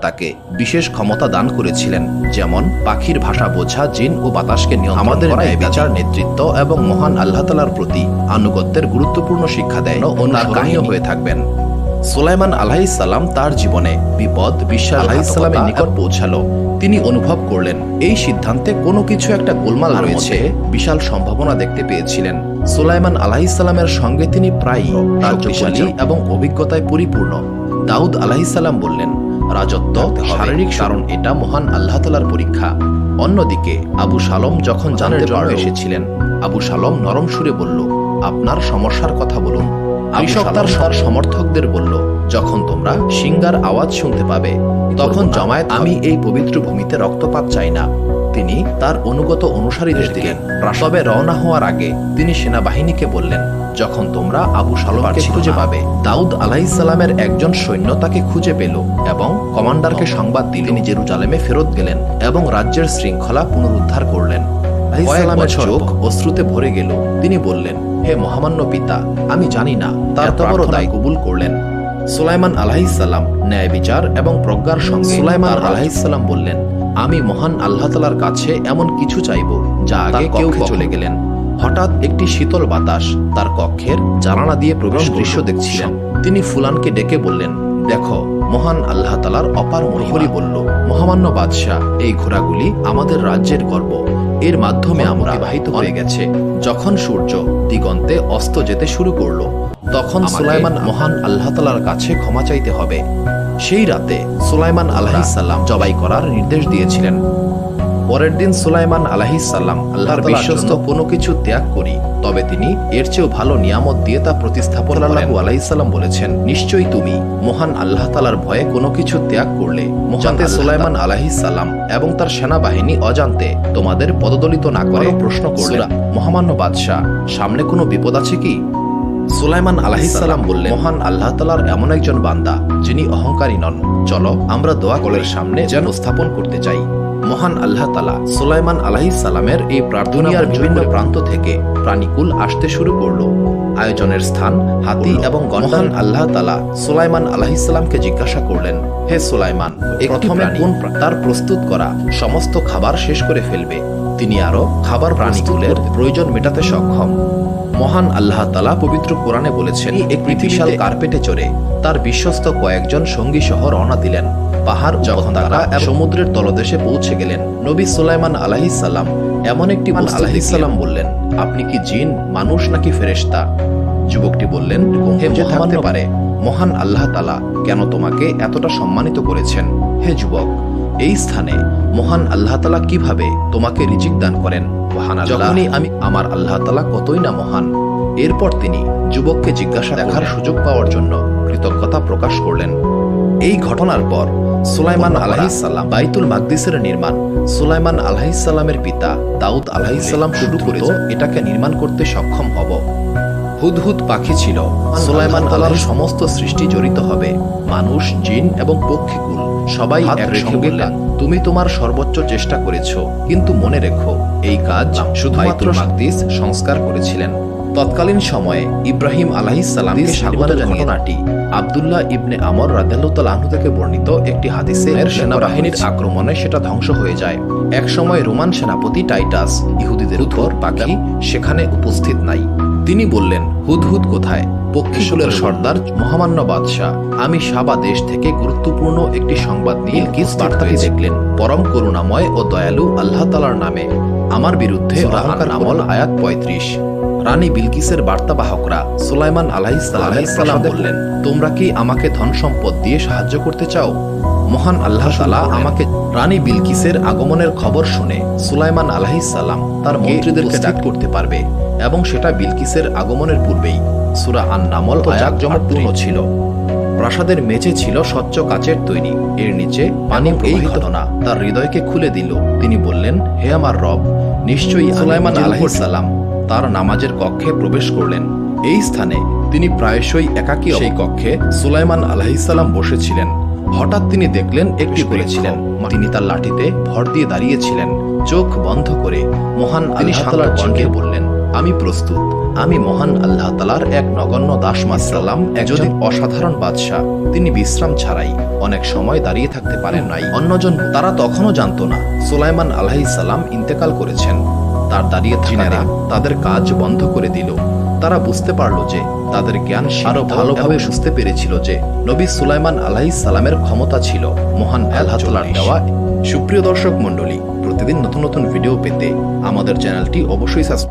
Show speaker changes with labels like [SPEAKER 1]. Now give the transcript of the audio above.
[SPEAKER 1] তাকে বিশেষ ক্ষমতা দান করেছিলেন, যেমন পাখির ভাষা বোঝা, জিন ও বাতাসকে নিয়ন্ত্রণ আমাদের ন্যায় বিচার, নেতৃত্ব এবং মহান আল্লাহ তাআলার প্রতি আনুগত্যের গুরুত্বপূর্ণ শিক্ষা দেয় ও তার কাহিনী হয়ে থাকবেন। সুলাইমান আলাইহিস সালাম তার জীবনে বিপদ বিশ্বাসঘাতকতার নিকট পৌঁছালো। তিনি অনুভব করলেন এই সিদ্ধান্তে কোনো কিছু একটা গোলমাল রয়েছে, বিশাল সম্ভাবনা দেখতে পেয়েছিলেন। সুলাইমান আলাইহিস সালামের সঙ্গে তিনি প্রায়ই শক্তিশালী এবং অভিজ্ঞতায় পরিপূর্ণ। দাউদ আলাইহিস সালাম বললেন, রাজত্ব শারীরিক, কারণ এটা মহান আল্লাহ তাআলার পরীক্ষা। অন্যদিকে আবু সালম যখন জানার জন্য এসেছিলেন, আবু সালম নরম সুরে বলল, আপনার সমস্যার কথা বলুন। কৃষক তার সমর্থকদের বলল, যখন তোমরা সিংগার আওয়াজ শুনতে পাবে তখন জামায়াত, আমি এই পবিত্র ভূমিতে রক্তপাত চাই না। তিনি তার অনুগত অনুসারীদের দিলেন। প্রাসাদে রওনা হওয়ার আগে তিনি সেনাবাহিনীকে বললেন, যখন তোমরা আবু সালমকে খুঁজে পাবে। দাউদ আলাইহিস সালামের একজন সৈন্য তাকে খুঁজে পেল এবং কমান্ডারকে সংবাদ দিলেন। তিনি জেরুজালেমে ফেরত গেলেন এবং রাজ্যের শৃঙ্খলা পুনরুদ্ধার করলেন। সালামের চোখ অশ্রুতে ভরে গেল। তিনি বললেন, হে মহামান্য পিতা, আমি জানি না। তার এত বড় দায় কবুল করলেন। সুলাইমান আলাইহিস সালাম ন্যায় বিচার এবং প্রজ্ঞার সঙ্গে সুলাইমান আলাইহিস সালাম বললেন, আমি মহান আল্লাহ তাআলার কাছে এমন কিছু চাইব যা আগে কেউ চলে গেলেন। হঠাৎ একটি শীতল বাতাস তার কক্ষের জানালা দিয়ে প্রবেশ দৃশ্য দেখছিলেন। তিনি ফুলানকে ডেকে বললেন, দেখো, মহান আল্লাহ তাআলার অপার মহিমা। বলল, মহামান্য বাদশাহ, এই ঘোড়াগুলি আমাদের রাজ্যের গর্ব। এর মাধ্যমে আমরা অতিবাহিত হয়ে গেছে। যখন সূর্য দিগন্তে অস্ত যেতে শুরু করলো তখন সুলাইমান মহান আল্লাহ তাআলার কাছে ক্ষমা চাইতে হবে। সেই রাতে সুলাইমান আলাইহিস সালাম জবাই করার নির্দেশ দিয়েছিলেন। পরের দিন সুলাইমান আলাইহিস সালাম আল্লাহর বিশ্বস্ত কোনো কিছু ত্যাগ করি, তবে তিনি এর চেয়েও ভালো নিয়ামত দিয়ে তা প্রতিস্থাপন করেন। আলাইহিস সালাম বলেছেন, নিশ্চয়ই তুমি মহান আল্লাহ তাআলার ভয়ে কোনো কিছু ত্যাগ করলে যাতে সুলাইমান আলাইহিস সালাম এবং তার সেনাবাহিনী অজান্তে তোমাদের পদদলিত না করে প্রশ্ন করলেন, মহামান্য বাদশাহ, সামনে কোনো বিপদ আছে কি? সুলাইমান আলাইহিস সালাম বললেন, মহান আল্লাহ তাআলার এমন একজন বান্দা যিনি অহংকারী নন। চলো আমরা দোয়া কলের সামনে যেন স্থাপন করতে চাই। মহান আল্লাহ তাআলা সুলাইমান আলাইহিস সালামের এই প্রার্থনার বিভিন্ন প্রান্ত থেকে প্রাণীকুল আসতে শুরু করলো। আয়োজনের স্থান হাতি এবং গণহান আল্লাহ তাআলা সুলাইমান আলাইহিস সালামকে জিজ্ঞাসা করলেন, হে সুলাইমান, প্রথমে কোন তার প্রস্তুত করা সমস্ত খাবার শেষ করে ফেলবে। তিনি আরো খাবার প্রাণীকুলের প্রয়োজন মেটাতে সক্ষম। মহান আল্লাহ তাআলা পবিত্র কোরআনে বলেছেন, একটি বিশাল কার্পেটে চড়ে তার বিশ্বস্ত কয়েকজন সঙ্গী সহ রওনা দিলেন। পাহাড় যখন তারা সমুদ্রের তলদেশে পৌঁছে গেলেন, নবী সুলাইমান আলাইহিস সালাম এমন একটি আলাইহিস সালাম বললেন, আপনি কি জিন, মানুষ নাকি ফেরেশতা? যুবকটি বললেন, হে মহামান্য পারে, মহান আল্লাহ তাআলা কেন তোমাকে এতটা সম্মানিত করেছেন? হে যুবক, এই স্থানে মহান আল্লাহ তাআলা কিভাবে তোমাকে রিজিক দান করেন? যখনই আমি আমার আল্লাহ তাআলা কতই না মহান। এরপর তিনি যুবককে জিজ্ঞাসা দেখার সুযোগ পাওয়ার জন্য কৃতজ্ঞতা প্রকাশ করলেন। এই ঘটনার পর সুলাইমান আলাইহিস সালাম বাইতুল মাকদিসের নির্মাণ সুলাইমান আলাইহিস সালামের পিতা দাউদ আলাইহিস সালাম শুরু করে এটাকে নির্মাণ করতে সক্ষম হব। হুদহুদ পাখি ছিল। সুলাইমান আলাইহিস সমস্ত সৃষ্টি জড়িত হবে, মানুষ, জিন এবং পক্ষীকুল সবাই একসঙ্গে বললেন, তুমি তোমার সর্বোচ্চ চেষ্টা করেছো, কিন্তু মনে রেখো এই কাজ শুধুমাত্র মাকদিস সংস্কার করেছিলেন। তৎকালীন সময়ে ইব্রাহিম আলাইহিস সালামকে স্বাগত ঘটনাটি আব্দুল্লাহ ইবনে আমর রাদিয়াল্লাহু তাআলা আনহু থেকে বর্ণিত একটি হাদিসে সেনাবাহিনীর আক্রমণে সেটা ধ্বংস হয়ে যায়। এক সময় রোমান সেনাপতি টাইটাস ইহুদিদের উপর পাখি সেখানে উপস্থিত নাই। তিনি বললেন, হুদহুদ কোথায়? পক্ষীকুলের সর্দার, মহামান্য বাদশাহ, আমি সাবা দেশ থেকে গুরুত্বপূর্ণ একটি সংবাদ নিয়ে বিলকিস বার্তাটি দেখলেন। পরম করুণাময় ও দয়ালু আল্লাহ তাআলার নামে আমার বিরুদ্ধে অহংকার আমল। আয়াত 35। রানী বিলকিসের বার্তাবাহকরা সুলাইমান আলাইহিস সালাম বললেন, তোমরা কি আমাকে ধন সম্পদ দিয়ে সাহায্য করতে চাও? মহান আল্লাহ তাআলা আমাকে। রানী বিলকিসের আগমনের খবর শুনে সুলাইমান আলাইহিস সালাম তার মন্ত্রীদেরকে ডাক করতে পারবে, এবং সেটা বিলকিসের আগমনের পূর্বেই। সূরা আন-নামল জাঁকজমকপূর্ণ ছিল। প্রাসাদের মেঝে ছিল স্বচ্ছ কাচের তৈরি, এর নিচে পানি প্রবাহিত না তার হৃদয়কে খুলে দিল। তিনি বললেন, হে আমার রব, নিশ্চয়ই সুলাইমান আলাইহিস সালাম তার নামাজের কক্ষে প্রবেশ করলেন। এই স্থানে তিনি প্রায়শই একাকী। সেই কক্ষে সুলাইমান আলাইহিস সালাম বসেছিলেন। হঠাৎ তিনি দেখলেন একটি করেছিলেন, তিনি তার লাঠিতে ভর দিয়ে দাঁড়িয়েছিলেন। চোখ বন্ধ করে মহান আল্লাহ তাআলার সঙ্গে বললেন, আমি প্রস্তুত। আমি মহান আল্লাহ তাআলার এক নগণ্য দাস মাসাল্লাম, একজন অসাধারণ বাদশাহ। তিনি বিশ্রাম ছাড়াই অনেক সময় দাঁড়িয়ে থাকতে পারেন নাই। অন্যজন তারা তখনও জানতো না সুলাইমান আলাইহিস সালাম ইন্তেকাল করেছেন। তার দাঁড়িয়ে থাকারা তাদের কাজ বন্ধ করে দিল। তারা বুঝতে পারল যে তাদের জ্ঞান আরো ভালোভাবে বুঝতে পেরেছিল যে নবী সুলাইমান আলাইহিস সালামের ক্ষমতা ছিল মহান আল্লাহ তাআলার দেওয়া। সুপ্রিয় দর্শক মণ্ডলী, প্রতিদিন নতুন নতুন ভিডিও পেতে আমাদের চ্যানেলটি অবশ্যই সাবস্ক্রাইব